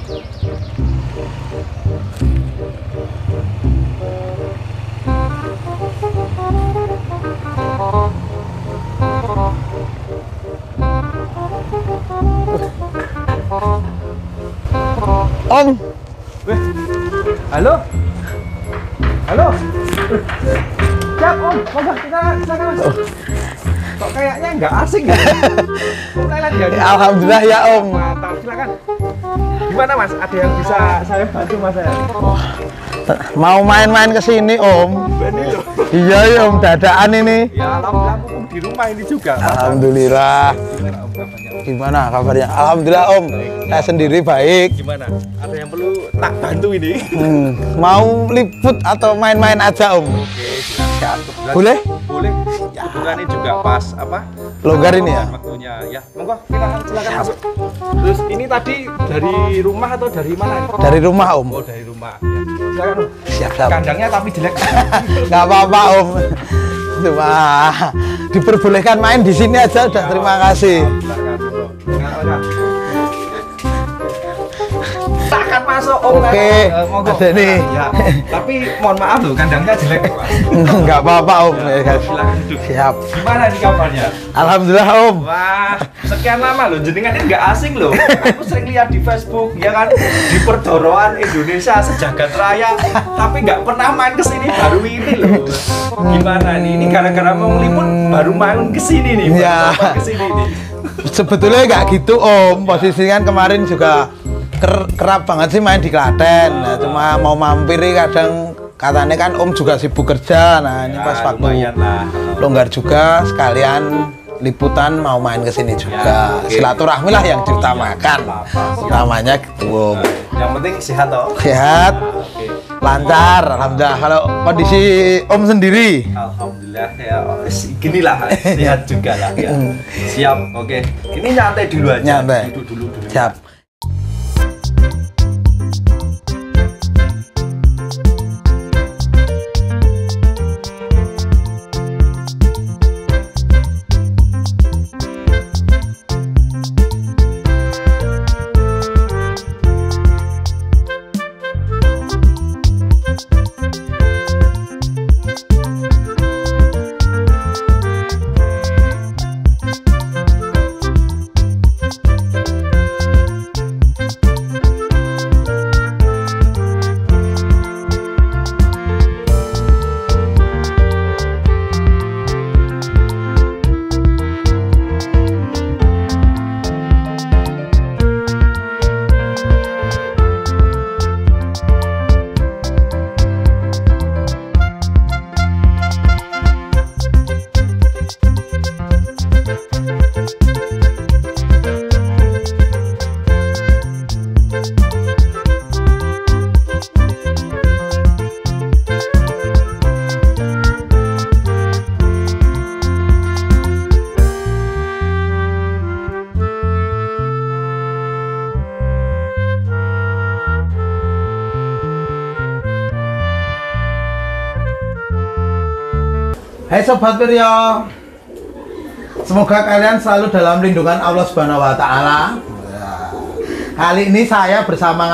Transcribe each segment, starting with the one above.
Om. Halo. Halo. Siap Om, monggo kita silakan masuk. Kok kayaknya nggak asing ya? Alhamdulillah ya Om. Mantap, silakan. Gimana Mas? Ada yang bisa saya bantu Mas ya? Mau main-main ke sini Om. Ini loh. Iya ya Om, dadaan ini. Ya alhamdulillah mumpung di rumah ini juga. Alhamdulillah. Gimana Om kabarnya? Gimana kabarnya? Alhamdulillah Om. Saya sendiri baik. Gimana? Ada yang perlu tak bantu ini? Mau liput atau main-main aja Om? Oke, siap. Boleh? Boleh. Kebetulan ini juga pas apa? Longgar ini ya? Waktunya. Ya, monggo silakan masuk. Terus ini tadi dari rumah atau dari mana? Dari rumah Om. Oh, dari rumah. Ya. Silakan Om. Siap. Kandangnya tapi jelek. Nggak apa-apa Om. Cuma diperbolehkan main di sini aja udah terima kasih. Silakan masuk Om. Oke. Monggo. Ada nih. Ya. Tapi mohon maaf loh, kandangnya jelek. Nggak apa-apa Om. Silakan duduk. Siap. Gimana nih kabarnya? Alhamdulillah Om. Wah, sekian lama loh, jenengan ini nggak asing loh. Aku sering lihat di Facebook, ya kan, di perdoroan Indonesia sejagat raya, tapi nggak pernah main ke sini baru ini loh. Gimana nih? Ini gara-gara mau ngeliput baru main ke sini nih. Ya. Ke sini nih. Sebetulnya nggak gitu Om. Posisinya kan kemarin juga kerap banget sih main di Klaten. Nah, cuma mau mampir kadang katanya kan Om juga sibuk kerja. Nah, ini pas waktu longgar juga sekalian liputan mau main ke sini juga. Ya, Silaturahmi lah yang diutamakan. Utamanya gitu Om. Yang penting sehat toh. Sehat, lancar, alhamdulillah. Kalau kondisi Om sendiri? Alhamdulillah ya, ginilah sehat juga lah ya. Siap, oke. Ini nyantai dulu aja. Nyantai. Duduk dulu. Siap. Hai Sobat Wiryo, semoga kalian selalu dalam lindungan Allah Subhanahu wa Ta'ala. Kali ini saya bersama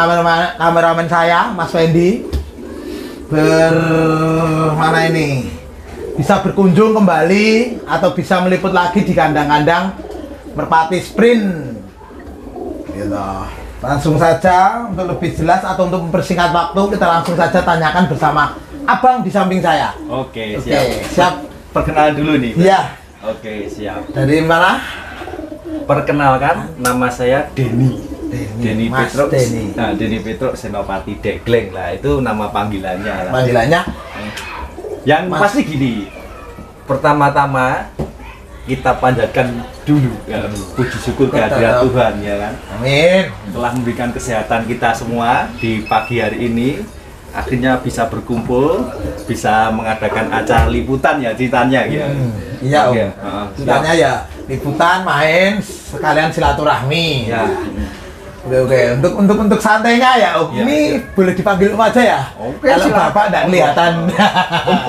kameramen saya, Mas Fendi, bisa berkunjung kembali atau bisa meliput lagi di kandang-kandang merpati sprint. Gitu. Langsung saja untuk lebih jelas atau untuk mempersingkat waktu, kita langsung saja tanyakan bersama Abang di samping saya. Oke, siap. Siap. Perkenalan dulu nih. Iya. Oke, siap. Dari mana? Perkenalkan, nama saya Denny. Denny Mas Petruk. Denny. Nah, Denny Petruk Senopati Degleng lah, itu nama panggilannya. Panggilannya? Yang pasti gini. Pertama-tama kita panjatkan dulu ya, puji syukur kehadirat Tuhan ya kan. Amin. Telah memberikan kesehatan kita semua di pagi hari ini. Akhirnya bisa berkumpul, bisa mengadakan acara liputan ya ceritanya gitu. Iya Om. Ceritanya ya liputan, main, sekalian silaturahmi. Ya. Oke. Untuk santainya ya Om. Ya, ini ya. boleh dipanggil Om aja ya. Oke, kalau silakan. Bapak tidak kelihatan.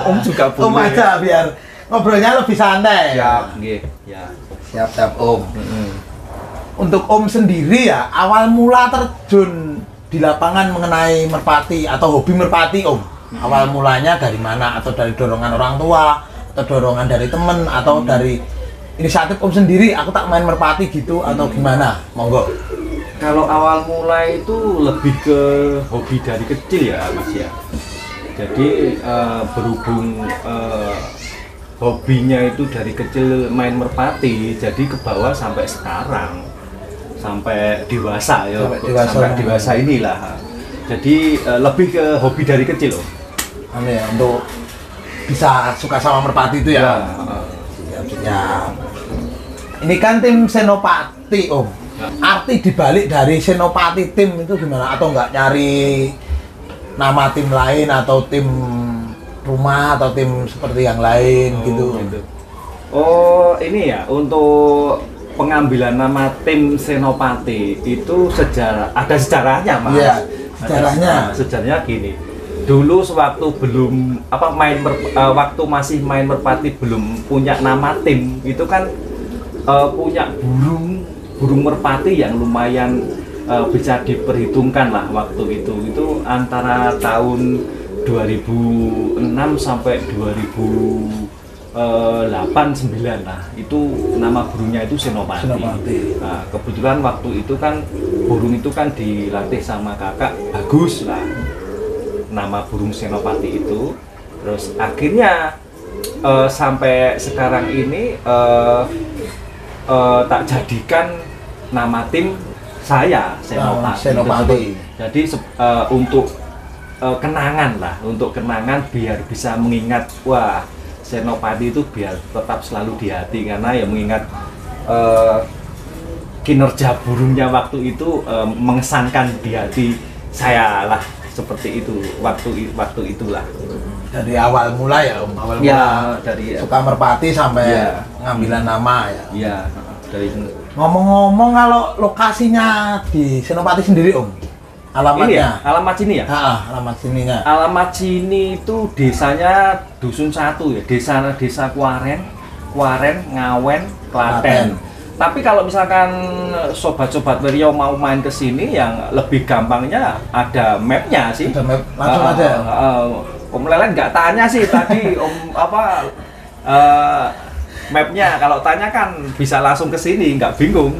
Om juga boleh. Om aja biar ngobrolnya lebih santai. Siap, nggih. Ya. Siap Om. Untuk Om sendiri ya, awal mula terjun di lapangan mengenai merpati atau hobi merpati Om? Awal mulanya dari mana? Atau dari dorongan orang tua? Atau dorongan dari temen? Atau dari inisiatif Om sendiri, aku tak main merpati gitu? Atau gimana? Monggo. Kalau awal mulai itu lebih ke hobi dari kecil ya Mas ya. Jadi berhubung hobinya itu dari kecil main merpati, jadi ke bawah sampai sekarang, sampai dewasa ya, sampai dewasa inilah. Jadi lebih ke hobi dari kecil loh. Ya, untuk bisa suka sama merpati itu ya. Ya. Ini kan tim Senopati Om. Arti dibalik dari Senopati tim itu gimana? Atau nggak nyari nama tim lain atau tim rumah atau tim seperti yang lain gitu. Oh, ini ya untuk pengambilan nama tim Senopati itu ada sejarahnya Mas. Iya, sejarahnya. Sejarahnya gini. Dulu sewaktu belum waktu masih main merpati belum punya nama tim, itu kan punya burung merpati yang lumayan bisa diperhitungkan lah waktu itu. Itu antara tahun 2006 sampai 2008-9 lah, itu nama burungnya itu Senopati. Nah, kebetulan waktu itu kan burung itu kan dilatih sama kakak bagus lah, nama burung Senopati itu. Terus akhirnya sampai sekarang ini tak jadikan nama tim saya Senopati. Jadi untuk kenangan lah, untuk kenangan biar bisa mengingat, wah Senopati itu biar tetap selalu di hati, karena ya mengingat kinerja burungnya waktu itu mengesankan di hati saya lah, seperti itu waktu itulah. Dari awal mula ya Om, awal ya, mula dari suka merpati sampai ya, ngambilan nama ya. Iya, dari Ngomong-ngomong, kalau lokasinya di Senopati sendiri Om, alamatnya? Ini ya, alamat sini ya? Alamat sininya. Alamat sini itu desanya Dusun 1 ya, desa Kuaren, Ngawen, Klaten. Tapi kalau misalkan sobat-sobat Wiryo mau main ke sini, yang lebih gampangnya ada mapnya sih. Ada map, langsung aja. Om Lelen nggak tanya sih tadi mapnya, kalau tanya kan bisa langsung ke sini, nggak bingung.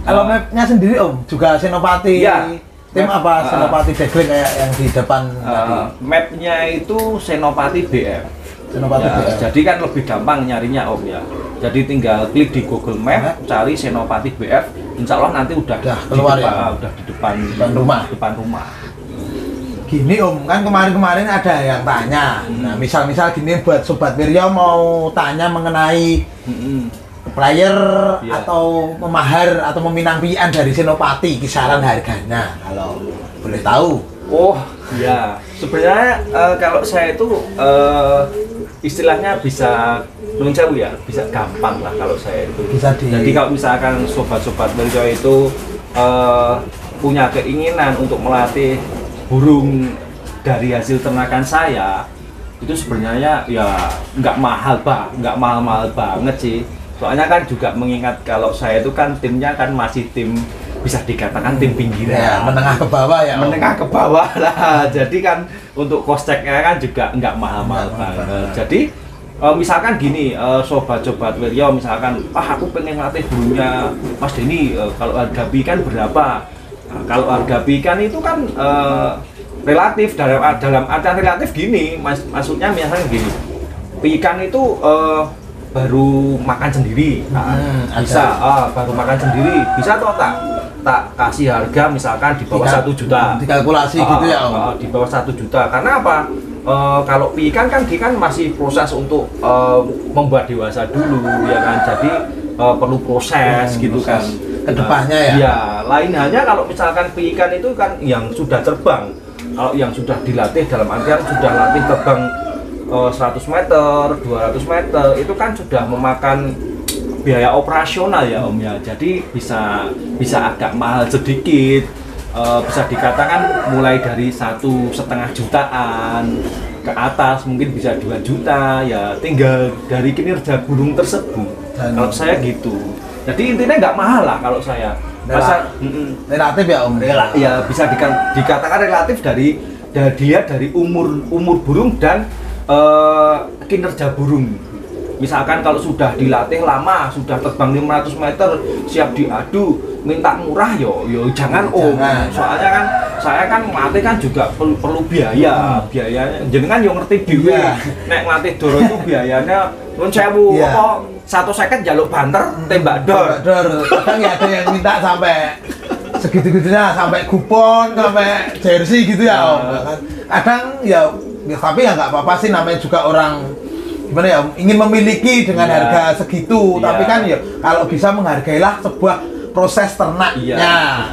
Kalau mapnya sendiri Om, juga Senopati. Ya. Tim apa Senopati Degling kayak yang di depan tadi? Mapnya itu Senopati BF. Senopati Ya, BF. jadi kan lebih gampang nyarinya Om ya. Jadi tinggal klik di Google Map, cari Senopati BF, insya Allah nanti udah keluar di depan, ya? udah di depan rumah. Gini Om, kan kemarin ada yang tanya. Nah, misal gini buat Sobat Wiryo mau tanya mengenai player atau memahar atau meminang pian dari Senopati, kisaran harganya kalau boleh tahu. Oh ya, sebenarnya kalau saya itu istilahnya bisa nun sewu ya, bisa gampang lah kalau saya itu. Jadi kalau misalkan sobat-sobat Wiryo itu punya keinginan untuk melatih burung dari hasil ternakan saya, itu sebenarnya ya nggak mahal banget sih. Soalnya kan juga mengingat kalau saya itu kan timnya kan masih tim, bisa dikatakan tim pinggiran ya, menengah ke bawah ya. Menengah ke bawah lah. Jadi kan untuk kosteknya kan juga nggak mahal-mahal banget. Jadi misalkan gini, sobat-sobat Wiryo misalkan, aku pengen ngelatih burungnya Mas Denny, kalau harga pikan berapa? Nah, kalau harga pikan itu kan relatif, dalam artian relatif gini, maksudnya misalnya gini, pikan itu baru makan sendiri, bisa baru makan sendiri, bisa toh tak kasih harga misalkan di bawah 1 juta, dikalkulasi gitu ya Om? Di bawah 1 juta, karena apa? Kalau pikan kan dia kan masih proses untuk membuat dewasa dulu ya kan, jadi perlu proses gitu kan kedepannya ya. Ya, lain halnya kalau misalkan pikan itu kan yang sudah terbang, kalau yang sudah dilatih dalam artian sudah latih terbang 100 meter, 200 meter, itu kan sudah memakan biaya operasional ya Om ya. Jadi bisa agak mahal sedikit, bisa dikatakan mulai dari 1,5 jutaan ke atas, mungkin bisa 2 juta ya, tinggal dari kinerja burung tersebut. Kalau saya gitu. Jadi intinya nggak mahal lah kalau saya, Relatif ya Om. Ya bisa dikatakan relatif dari umur burung dan kinerja burung. Misalkan kalau sudah dilatih lama, sudah terbang 500 meter, siap diadu, minta murah yo jangan Om. Soalnya kan saya kan ngelatih kan juga perlu biaya. Biayanya jenengan yo ngerti dhewe. Nek ngelatih doro itu biayanya nuwun sewu apa 150 jaluk banter tembak dor. Kadang ya ada yang minta sampai segitu-gitunya, sampai kupon, sampai jersey gitu ya Om. Kadang ya tapi ya nggak apa-apa sih, namanya juga orang gimana ya, ingin memiliki dengan harga segitu, tapi kan ya kalau bisa menghargailah sebuah proses ternaknya,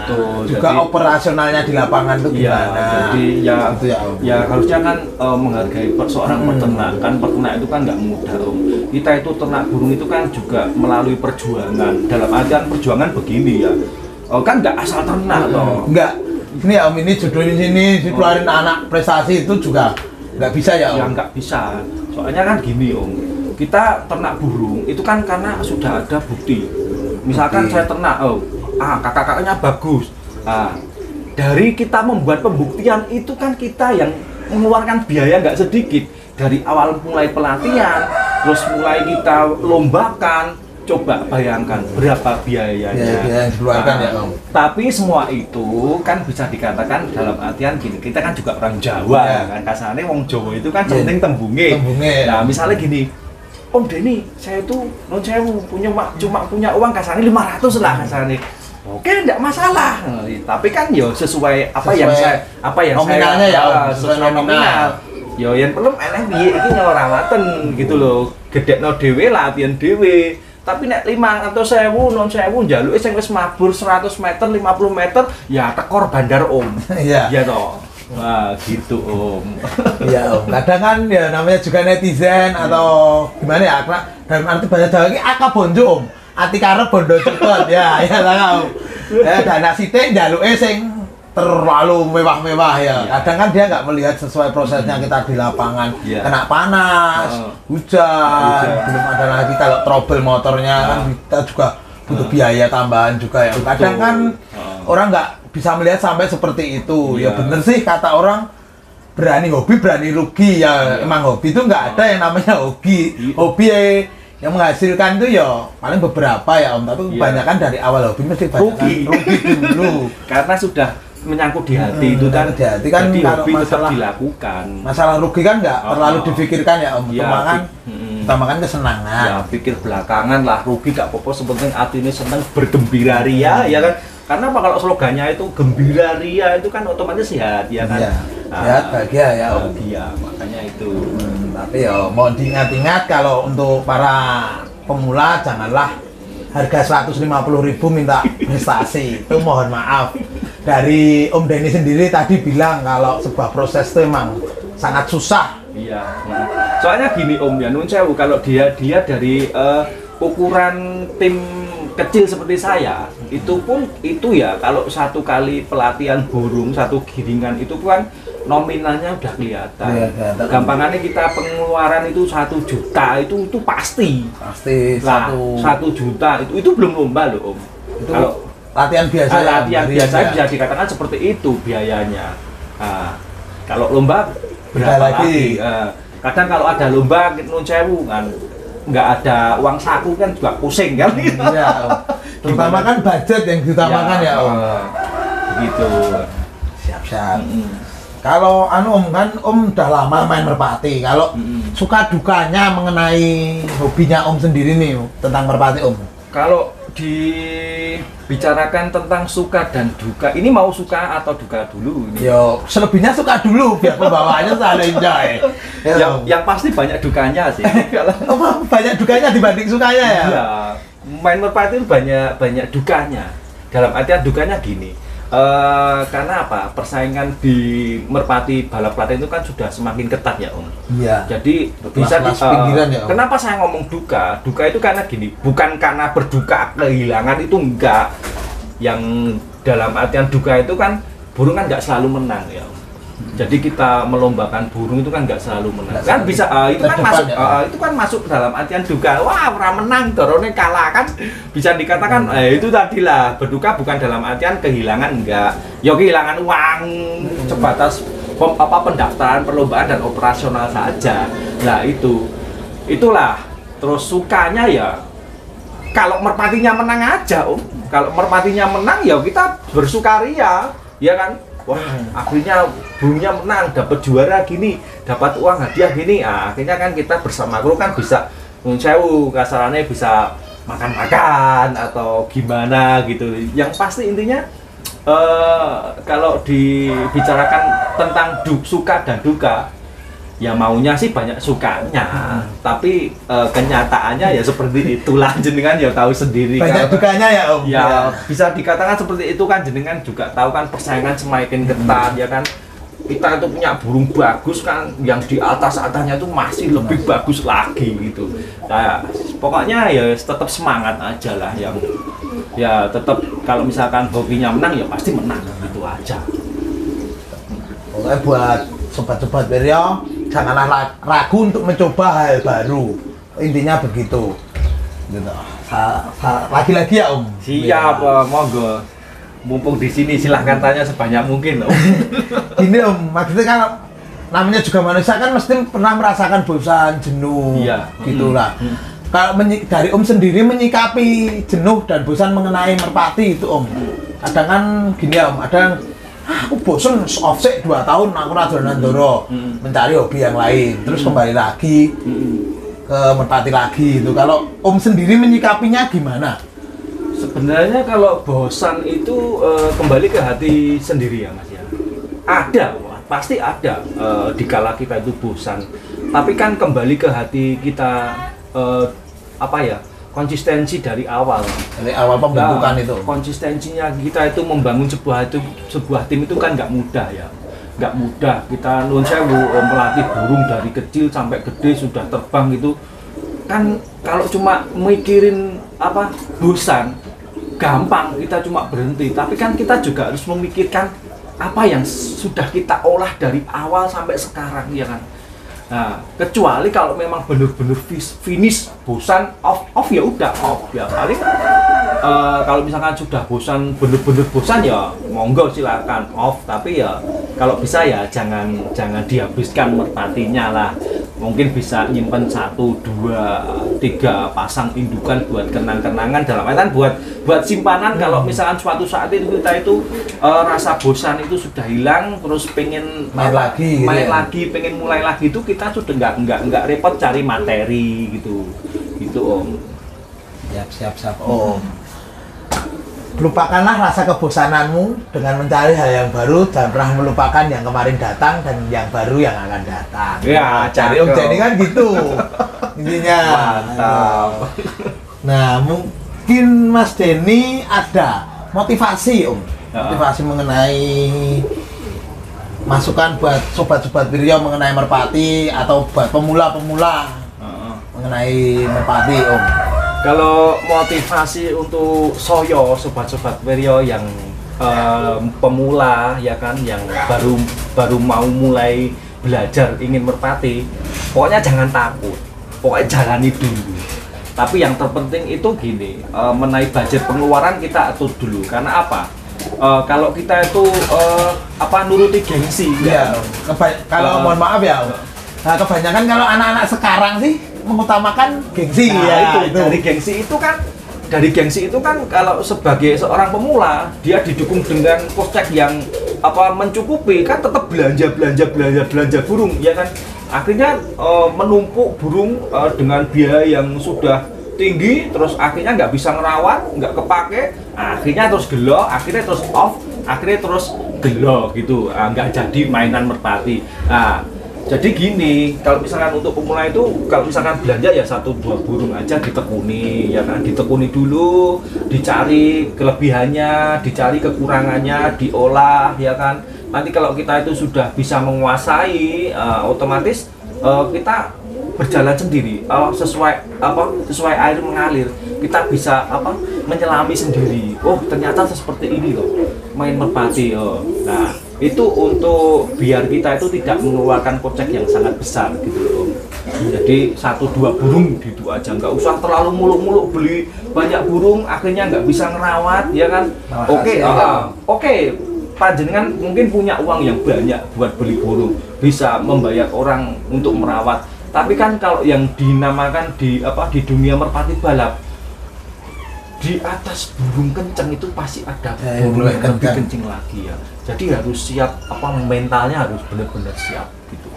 betul. Juga jadi, operasionalnya di lapangan itu gimana. Jadi ya, gitu ya, ya harusnya kan menghargai seorang peternak. Kan peternak itu kan nggak mudah Om. Kita itu ternak burung itu kan juga melalui perjuangan. Dalam artian perjuangan begini ya, kan nggak asal ternak toh. Nggak. Ini ya Om, ini judulnya sini dikeluarin anak prestasi itu juga nggak bisa ya Om. Ya nggak bisa. Soalnya kan gini Om, kita ternak burung itu kan karena sudah ada bukti. Misalkan saya ternak, kakak-kakaknya bagus. Dari kita membuat pembuktian itu kan kita yang mengeluarkan biaya nggak sedikit. Dari awal mulai pelatihan, terus mulai kita lombakan, coba bayangkan berapa biayanya. Yang dikeluarkan ya Om. Tapi semua itu kan bisa dikatakan dalam artian gini, kita kan juga orang Jawa kan, kasarnya wong Jawa itu kan penting tembunge. Nah misalnya gini, Om Denny, saya tuh non sewu cuma punya uang kasarnya 500 lah kasarnya. Oke, enggak masalah. Tapi kan yo sesuai apa yang saya nominalnya ya Om, sesuai nominal. Yo yang belum enak piye iki nyorawatan gitu loh. Gedekno dhewe latihan dhewe. Tapi nek 500.000 non sewu njaluke sing wis mabur 100 meter, 50 meter ya tekor bandar Om. Iya. Iya toh. Wah, gitu Om. Iya Om. Kadang kan ya namanya juga netizen atau gimana ya, dalam arti bahasa Jawa ini aka bonjo Om. Ati karep bondo cepet. Ya lah Om. Ya dana sithik njaluke sing terlalu mewah-mewah ya. Kadang kan dia nggak melihat sesuai prosesnya kita di lapangan. Kena panas, hujan, belum ada lagi kalau trouble motornya kan kita juga butuh biaya tambahan juga ya. Kadang kan orang nggak bisa melihat sampai seperti itu. Ya bener sih kata orang, berani hobi berani rugi ya. Emang hobi itu nggak ada yang namanya hobi. Hobi yang menghasilkan itu ya paling beberapa ya Om, tapi kebanyakan dari awal hobi mesti rugi dulu. Karena sudah menyangkut di hati itu kan, di hati kan hobi masalah tetap dilakukan. Masalah rugi kan nggak terlalu difikirkan ya Om, utamakan kesenangan. Ya pikir belakangan lah, rugi gak apa-apa, sepenting hati ini senang, bergembira ria ya kan. Karena apa, kalau slogannya itu gembira ria itu kan otomatis sehat ya kan. Sehat, bahagia ya Om. Bahagia, makanya itu. Tapi ya mau diingat-ingat kalau untuk para pemula janganlah harga 150.000 minta prestasi. Itu mohon maaf. Dari Om Denny sendiri tadi bilang kalau sebuah proses itu memang sangat susah. Iya. Soalnya gini Om ya, nun sewu, kalau dia dari ukuran tim kecil seperti saya, itu pun itu ya kalau satu kali pelatihan burung, satu giringan itu kan nominalnya udah kelihatan. Gampangannya kita pengeluaran itu 1 juta itu pasti. Lah, 1 juta itu belum lomba loh Om. Itu kalau latihan biasa biasa bisa dikatakan seperti itu biayanya. Kalau lomba berapa lagi? Kadang kalau ada lomba nun sewu kan nggak ada uang saku kan juga pusing kan. Iya. Terutama kan budget yang diutamakan ya Om. Begitu. Siap. Kalau Om kan Om udah lama main merpati. Kalau suka dukanya mengenai hobinya Om sendiri nih tentang merpati Om. Kalau dibicarakan tentang suka dan duka, ini mau suka atau duka dulu ini? Yo, selebihnya suka dulu biar pembawaannya saling enjoy. Yang pasti banyak dukanya sih. Banyak dukanya dibanding sukanya ya? Iya, main merpati itu banyak dukanya. Dalam artian dukanya gini, karena apa? Persaingan di merpati balap pelatihan itu kan sudah semakin ketat ya Om. Iya. Jadi bisa pinggiran ya Om. Kenapa saya ngomong duka? Duka itu karena gini, bukan karena berduka kehilangan itu enggak. Yang dalam artian duka itu kan burung kan nggak selalu menang ya Om. Jadi kita melombakan burung itu kan nggak selalu menang. Nggak Kan selalu. bisa itu kan Terdepan, masuk ya. itu kan masuk dalam artian duga. Wah, ora menang, dorone kalah kan. Bisa dikatakan itu tadilah berduka bukan dalam artian kehilangan enggak. Ya kehilangan uang sebatas pendaftaran perlombaan dan operasional saja. Nah, itulah. Terus sukanya ya kalau merpatinya menang aja, Om. Kalau merpatinya menang ya kita bersukaria, ya kan? Wah, akhirnya burungnya menang, dapat juara gini, dapat uang hadiah gini. Ah, akhirnya kan kita bersama kru kan bisa sewu kasarannya bisa makan-makan atau gimana gitu. Yang pasti intinya kalau dibicarakan tentang suka dan duka, ya maunya sih banyak sukanya, tapi kenyataannya ya seperti itulah jenengan ya tahu sendiri. Banyak dukanya ya Om. Ya bisa dikatakan seperti itu kan, jenengan juga tahu kan persaingan semakin ketat ya kan. Kita itu punya burung bagus kan, yang di atasnya itu masih lebih bagus lagi gitu. Nah, pokoknya ya tetap semangat aja lah, yang ya tetap kalau misalkan hobinya menang ya pasti menang gitu aja. Pokoknya buat sobat-sobat Wiryo, janganlah ragu untuk mencoba hal baru. Intinya begitu. Gitu. Lagi-lagi ya Om. Siap, monggo. Mumpung di sini silahkan tanya sebanyak mungkin, Om. Ini Om, maksudnya kan namanya juga manusia kan mesti pernah merasakan bosan, jenuh, Iya. gitulah. Kalau dari Om sendiri menyikapi jenuh dan bosan mengenai merpati itu Om, kadang kan gini ya Om, ada yang aku bosen offset 2 tahun aku radonan doro mencari hobi yang lain, terus kembali lagi ke merpati lagi itu. Kalau Om sendiri menyikapinya gimana? Sebenarnya kalau bosan itu kembali ke hati sendiri ya Mas ya. Ada, pasti ada dikala kita itu bosan. Tapi kan kembali ke hati kita konsistensi dari awal. Dari awal pembentukan Nah, itu. konsistensinya kita itu membangun sebuah tim itu kan nggak mudah ya. Nggak mudah. Kita nuwun sewu melatih burung dari kecil sampai gede sudah terbang itu kan kalau cuma mikirin bosan gampang kita cuma berhenti, tapi kan kita juga harus memikirkan apa yang sudah kita olah dari awal sampai sekarang ya kan. Nah, kecuali kalau memang benar-benar finish bosan off ya udah off ya paling kalau misalkan sudah bosan benar-benar bosan ya monggo silakan off, tapi ya kalau bisa ya jangan dihabiskan merpatinya lah. Mungkin bisa nyimpen 1, 2, 3 pasang indukan buat kenang-kenangan, dalam artian buat simpanan kalau misalkan suatu saat itu kita itu rasa bosan itu sudah hilang, terus pengen Main lagi gitu ya? lagi, pengen mulai lagi itu kita sudah nggak repot cari materi gitu Om. Siap Om. Lupakanlah rasa kebosananmu dengan mencari hal yang baru, dan pernah melupakan yang kemarin datang dan yang baru yang akan datang. Ya, cari Om cakep. Denny kan gitu intinya. Mantap. Nah, mungkin Mas Denny ada motivasi Om, motivasi mengenai masukan buat sobat-sobat Wiryo mengenai merpati atau buat pemula-pemula mengenai merpati Om. Kalau motivasi untuk sobat-sobat Wiryo yang pemula ya kan, yang baru mau mulai belajar ingin merpati, pokoknya jangan takut, pokoknya jalani dulu. Tapi yang terpenting itu gini, mengenai budget pengeluaran kita atur dulu. Karena apa? Kalau kita itu nuruti gengsi Ya, kalau mohon maaf ya Om. Nah, kebanyakan kalau anak-anak sekarang sih mengutamakan gengsi. Nah, itu dari gengsi itu kan kalau sebagai seorang pemula dia didukung dengan kocek yang mencukupi, kan tetap belanja burung ya kan, akhirnya menumpuk burung dengan biaya yang sudah tinggi, terus akhirnya nggak bisa ngerawat, nggak kepake, akhirnya terus gelo, akhirnya terus off, akhirnya terus gelo gitu, nggak jadi mainan merpati. Jadi gini, kalau misalkan untuk pemula itu, kalau misalkan belanja ya 1-2 burung aja ditekuni, ya kan, ditekuni dulu, dicari kelebihannya, dicari kekurangannya, diolah, ya kan. Nanti kalau kita itu sudah bisa menguasai, otomatis kita berjalan sendiri, sesuai air mengalir, kita bisa menyelami sendiri. Oh ternyata seperti ini loh, main merpati. Nah itu untuk biar kita itu tidak mengeluarkan kocek yang sangat besar gitu loh. Jadi 1-2 burung gitu aja, nggak usah terlalu muluk-muluk beli banyak burung akhirnya nggak bisa ngerawat ya kan. Oke, panjenengan mungkin punya uang yang banyak buat beli burung, bisa membayar orang untuk merawat. Tapi kan kalau yang dinamakan di dunia merpati balap, di atas burung kenceng itu pasti ada burung yang lebih kenceng lagi ya. Jadi harus siap mentalnya harus benar-benar siap gitu.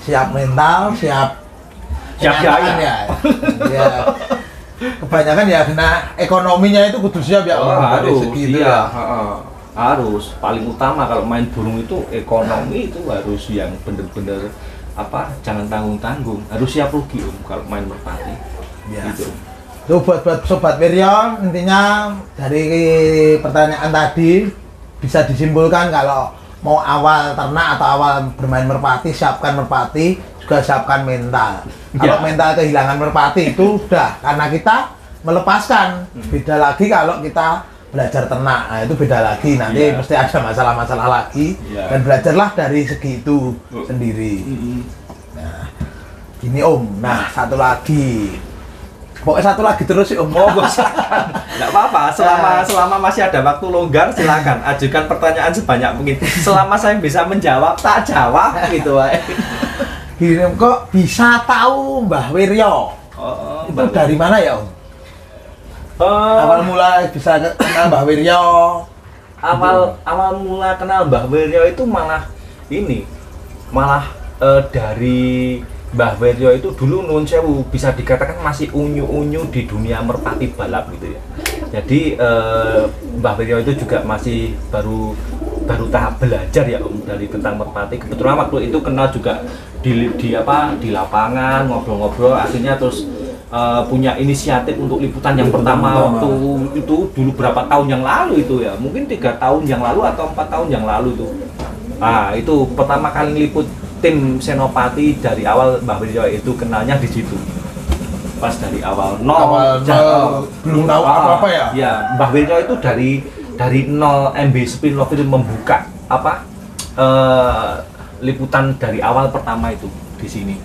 Siap mental, siap biaya ya. Ya. Kebanyakan ya kena ekonominya itu kudu siap ya. Harus segitu iya, harus paling utama kalau main burung itu ekonomi itu harus yang benar-benar jangan tanggung-tanggung, harus siap rugi kalau main merpati ya. Gitu. Tuh buat Sobat Wiryo, intinya dari pertanyaan tadi bisa disimpulkan kalau mau awal ternak atau awal bermain merpati, siapkan merpati, juga siapkan mental. Kalau mental kehilangan merpati itu udah karena kita melepaskan. Beda lagi kalau kita belajar ternak, nah itu beda lagi. Nanti pasti ada masalah-masalah lagi dan belajarlah dari segi itu sendiri. Nah, gini Om. Nah, satu lagi. Pokoknya satu lagi terus sih Om. Nggak apa-apa, selama masih ada waktu longgar silakan ajukan pertanyaan sebanyak mungkin. Selama saya bisa menjawab, tak jawab gitu. Gini kok bisa tahu Mbah Wiryo? Itu dari mana ya Om? Awal mula bisa kenal Mbah Wiryo? Awal mula kenal Mbah Wiryo itu malah dari Mbah Wiryo itu dulu nuwun sewu bisa dikatakan masih unyu-unyu di dunia merpati balap gitu ya. Jadi Mbah Wiryo itu juga masih baru tahap belajar ya Om dari tentang merpati. Kebetulan waktu itu kenal juga di lapangan ngobrol-ngobrol, akhirnya terus punya inisiatif untuk liputan yang pertama waktu itu dulu berapa tahun yang lalu itu ya, mungkin 3 tahun yang lalu atau 4 tahun yang lalu tuh. Nah itu pertama kali ngeliput tim Senopati dari awal Mbah Wiryo itu kenalnya di situ. Pas dari awal nol belum tahu apa-apa ya. Ya, Mbah Wiryo itu dari nol MB Spin Lover itu membuka liputan dari awal pertama itu di sini.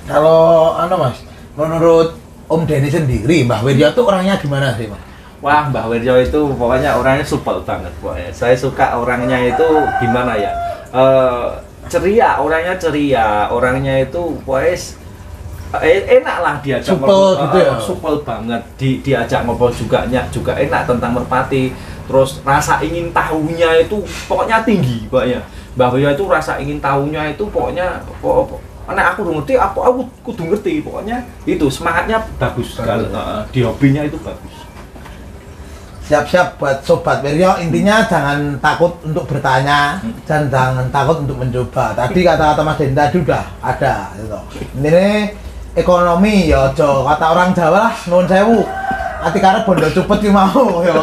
Kalau Mas, menurut Om Denny sendiri, Mbah Wiryo itu orangnya gimana sih Mas? Wah, Mbah Wiryo itu pokoknya orangnya supel banget pokoknya. Saya suka orangnya itu gimana ya? Ceria, orangnya itu wes enak lah diajak ngobrol gitu ya. Supel banget diajak ngobrol juga enak tentang merpati. Terus rasa ingin tahunya itu pokoknya tinggi pokoknya. Mbah Wiryo itu rasa ingin tahunya itu pokoknya anak aku udah ngerti aku kudu ngerti pokoknya itu semangatnya bagus sekali. Di hobinya itu bagus. Siap-siap buat Sobat Wiryo, intinya jangan takut untuk bertanya dan jangan takut untuk mencoba. Tadi kata-kata Mas Denny tadi udah ada gitu. Ini ekonomi ya kata orang Jawa lah nuwun sewu. Ati karep bondo cepet ki mau ya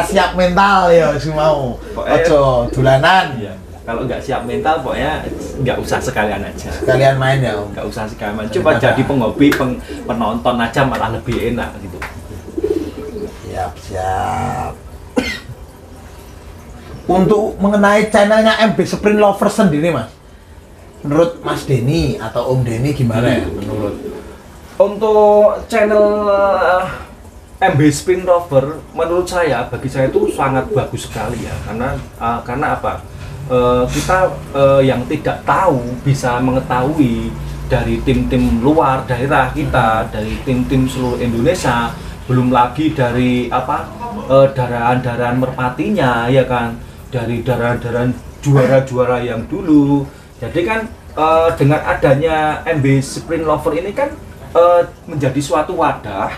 siap mental ya sing mau. Ojo dolanan. Iya. Kalau nggak siap mental pokoknya nggak usah sekalian aja. Sekalian main ya. Nggak usah sekalian main. Coba jadi penghobi penonton aja malah lebih enak gitu. Siap. Untuk mengenai channelnya MB Sprint Lover sendiri Mas, menurut Mas Denny atau Om Denny gimana ya menurut? Untuk channel MB Sprint Lover menurut saya, bagi saya itu sangat bagus sekali ya, karena apa? Kita yang tidak tahu bisa mengetahui dari tim-tim luar daerah kita, dari tim-tim seluruh Indonesia. Belum lagi dari darahan-darahan merpatinya ya kan, dari darahan-darahan juara-juara yang dulu. Jadi kan dengan adanya MB Sprint Lover ini kan menjadi suatu wadah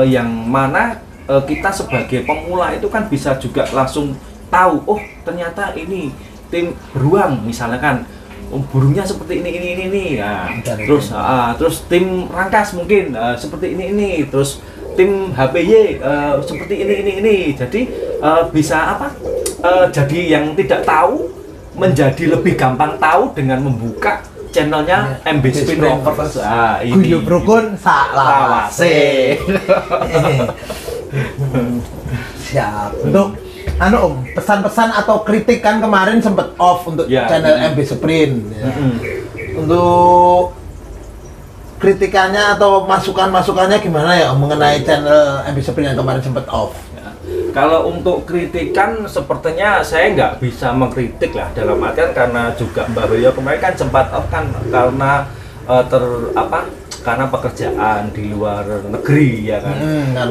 yang mana kita sebagai pemula itu kan bisa juga langsung tahu, oh ternyata ini tim beruang misalnya kan, burungnya seperti ini ya. Terus tim rangkas mungkin seperti ini terus tim HPY seperti ini. Jadi bisa jadi yang tidak tahu menjadi lebih gampang tahu dengan membuka channelnya MB Spin Lover. Ini Guyub rukun saklawase. Siap. Untuk anu Om, pesan-pesan atau kritik kan kemarin sempet off untuk Ya, channel MB Sprint. Ya. Untuk kritikannya atau masukan-masukannya gimana ya Om, mengenai channel MB Sprint yang kemarin sempet off? Ya. Kalau untuk kritikan sepertinya saya nggak bisa mengkritik lah, dalam artian karena juga Mbak Rio kemarin kan sempat off kan karena karena pekerjaan di luar negeri ya kan.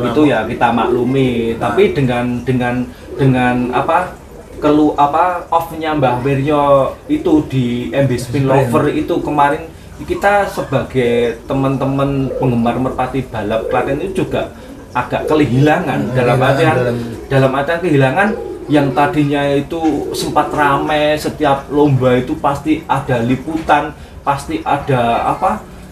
Itu ya kita maklumi. Tapi dengan off-nya Mbah Wiryo itu di MB Spin Lover itu kemarin, kita sebagai teman-teman penggemar merpati balap Klaten itu juga agak kehilangan dalam artian kehilangan yang tadinya itu sempat ramai, setiap lomba itu pasti ada liputan, pasti ada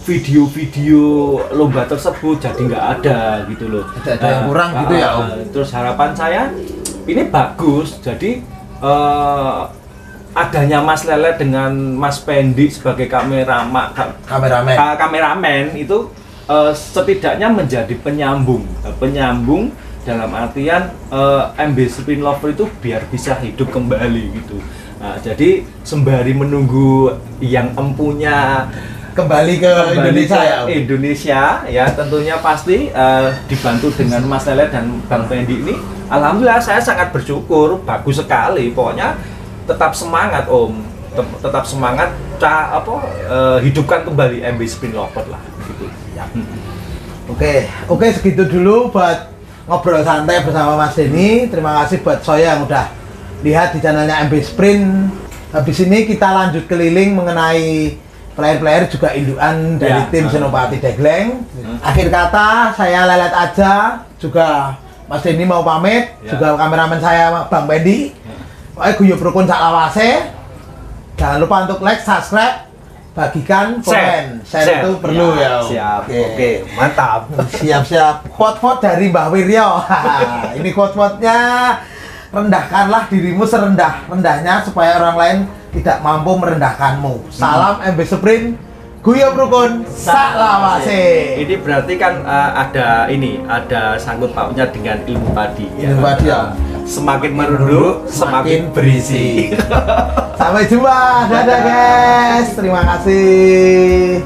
video-video lomba tersebut, jadi nggak ada gitu loh. Ada yang kurang gitu ya Om. Terus harapan saya ini bagus, jadi adanya Mas Lele dengan Mas Pendi sebagai kameramen itu setidaknya menjadi penyambung dalam artian MB Spin Lover itu biar bisa hidup kembali gitu. Nah, jadi sembari menunggu yang empunya Kembali ke Indonesia ya Om. Indonesia ya, tentunya pasti dibantu dengan Mas Lele dan Bang Pendi ini. Alhamdulillah saya sangat bersyukur, bagus sekali. Pokoknya tetap semangat Om, tetap semangat, hidupkan kembali MB Spin Lover lah gitu. Ya. Oke, segitu dulu buat ngobrol santai bersama Mas Denny. Terima kasih buat Soya yang udah lihat di channelnya MB Sprint. Habis ini kita lanjut keliling mengenai player-player juga induan dari tim Senopati Degleng. Akhir kata saya lelet aja, juga Mas Denny mau pamit, juga kameramen saya Bang Pendi. Guyub rukun sak lawase. Jangan lupa untuk like, subscribe, bagikan, komen. Share itu perlu ya. Siap. Oke, mantap. Siap. Quote-quote dari Mbah Wiryo. Ini quote-quote-nya, rendahkanlah dirimu serendah-rendahnya supaya orang lain tidak mampu merendahkanmu. Salam MB Sprint, guyub rukun, sak lawase. Ini berarti kan ada sangkut pautnya dengan ilmu padi. Ilmu padi ya. Semakin merunduk, semakin berisi. Sampai jumpa, dadah guys. Terima kasih.